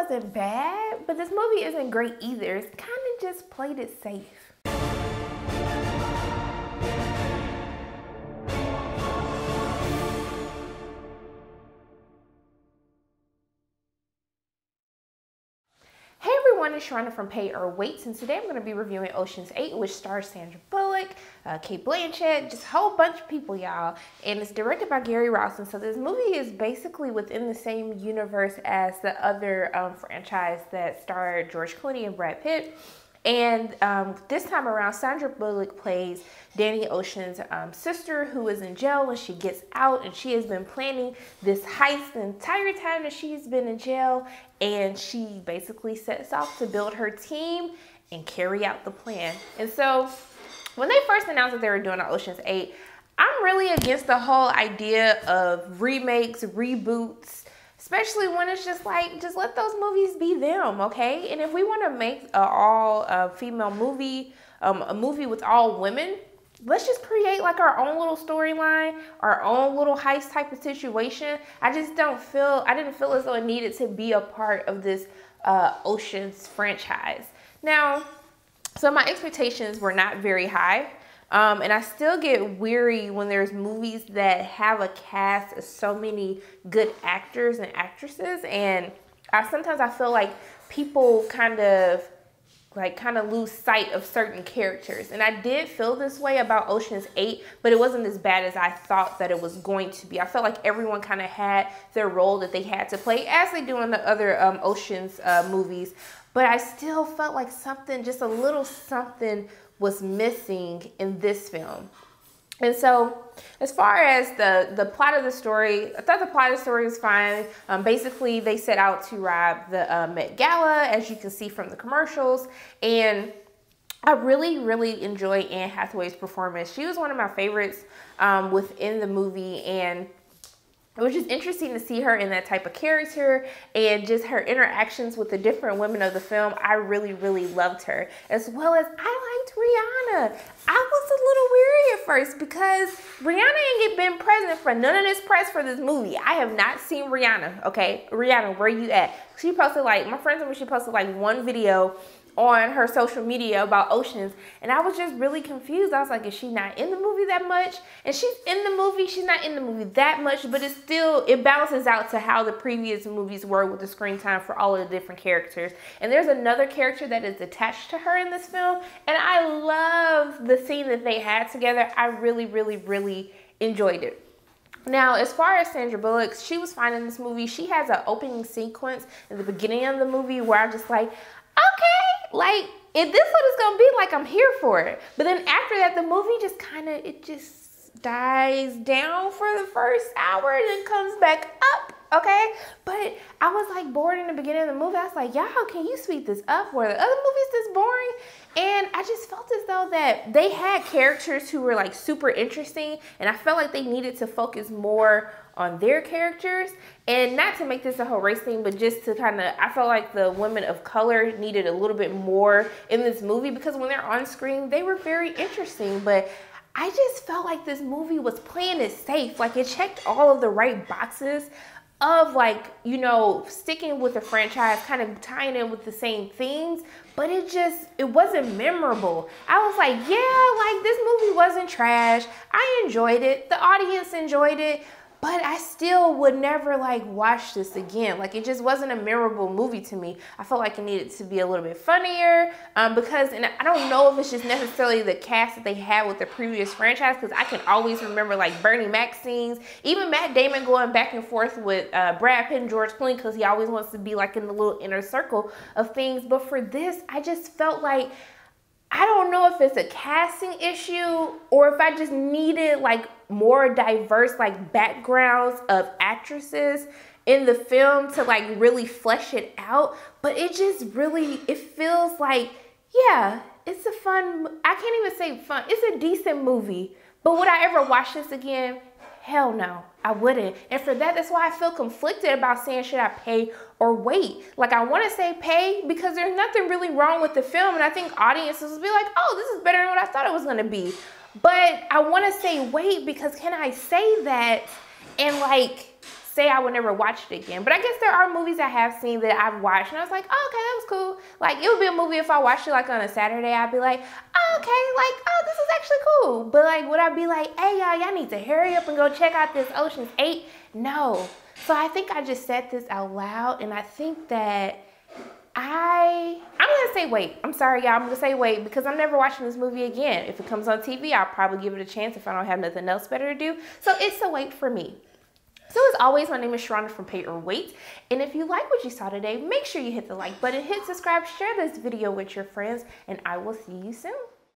wasn't bad, but this movie isn't great either. It's kind of just played it safe. Hey everyone, it's Sharna from Pay or Wait, and today I'm going to be reviewing Ocean's 8, which stars Sandra Bullock, Kate Blanchett, just a whole bunch of people, y'all. And it's directed by Gary Rawson, so this movie is basically within the same universe as the other franchise that starred George Clooney and Brad Pitt. And this time around, Sandra Bullock plays Danny Ocean's sister, who is in jail when she gets out, and she has been planning this heist the entire time that she's been in jail, and she basically sets off to build her team and carry out the plan. And so when they first announced that they were doing an Ocean's 8, I'm really against the whole idea of remakes, reboots, especially when it's just like, just let those movies be them, okay? And if we want to make an all-female movie, a movie with all women, let's just create like our own little storyline, our own little heist type of situation. I didn't feel as though it needed to be a part of this Ocean's franchise. Now, so my expectations were not very high. And I still get weary when there's movies that have a cast of so many good actors and actresses, and sometimes I feel like people kind of lose sight of certain characters. And I did feel this way about Ocean's 8, but it wasn't as bad as I thought that it was going to be. I felt like everyone kind of had their role that they had to play, as they do in the other Ocean's movies. But I still felt like something, just a little something, was missing in this film. And so as far as the plot of the story, I thought the plot of the story was fine. Basically, they set out to rob the Met Gala, as you can see from the commercials. And I really, really enjoy Anne Hathaway's performance. She was one of my favorites within the movie, and it was just interesting to see her in that type of character, and just her interactions with the different women of the film. I really, really loved her, as well as I liked Rihanna. I was a little weary at first because Rihanna ain't been present for none of this press for this movie. I have not seen Rihanna, okay? Rihanna, where you at? She posted, like, my friend told me she posted like one video on her social media about Oceans, and I was just really confused. I was like, is she not in the movie that much? And she's in the movie, she's not in the movie that much, but it balances out to how the previous movies were with the screen time for all of the different characters. And there's another character that is attached to her in this film, and I love the scene that they had together. I really, really, really enjoyed it. Now, as far as Sandra Bullock, she was fine in this movie. She has an opening sequence in the beginning of the movie where I'm just like, okay, like, if this is what it's gonna be, like, I'm here for it. But then after that, the movie just it just dies down for the first hour and then comes back up, okay? But I was like bored in the beginning of the movie. I was like, y'all, can you speed this up? Were the other movies this boring? And I just felt as though that they had characters who were like super interesting, and I felt like they needed to focus more on their characters. And not to make this a whole race thing, but just to I felt like the women of color needed a little bit more in this movie, because when they're on screen, they were very interesting. But I just felt like this movie was playing it safe. Like, it checked all of the right boxes of, like, you know, sticking with the franchise, kind of tying in with the same themes, but it wasn't memorable. I was like, yeah, like, this movie wasn't trash. I enjoyed it. The audience enjoyed it. But I still would never, like, watch this again. Like, it just wasn't a memorable movie to me. I felt like it needed to be a little bit funnier because, and I don't know if it's just necessarily the cast that they had with the previous franchise, because I can always remember, like, Bernie Mac scenes, even Matt Damon going back and forth with Brad Pitt and George Clooney, because he always wants to be, like, in the little inner circle of things. But for this, I just felt like, I don't know if it's a casting issue or if I just needed, like, more diverse, like, backgrounds of actresses in the film to, like, really flesh it out. But it just really, it feels like, yeah, it's a fun, I can't even say fun, it's a decent movie. But would I ever watch this again? Hell no, I wouldn't. And for that, that's why I feel conflicted about saying, should I pay or wait? Like, I want to say pay because there's nothing really wrong with the film, and I think audiences will be like, oh, this is better than what I thought it was going to be. But I want to say wait because can I say that and, like, say I would never watch it again. But I guess there are movies I have seen that I've watched and I was like, oh, okay, that was cool. Like, it would be a movie if I watched it like on a Saturday, I'd be like, oh, okay, like, oh, this is actually cool. But like, would I be like, hey, y'all need to hurry up and go check out this Ocean's 8? No. So I think I just said this out loud, and I think that I'm gonna say wait. I'm sorry, y'all. I'm gonna say wait because I'm never watching this movie again. If it comes on TV, I'll probably give it a chance if I don't have nothing else better to do. So it's a wait for me. So as always, my name is Sharonda from Pay or Wait. And if you like what you saw today, make sure you hit the like button, hit subscribe, share this video with your friends, and I will see you soon.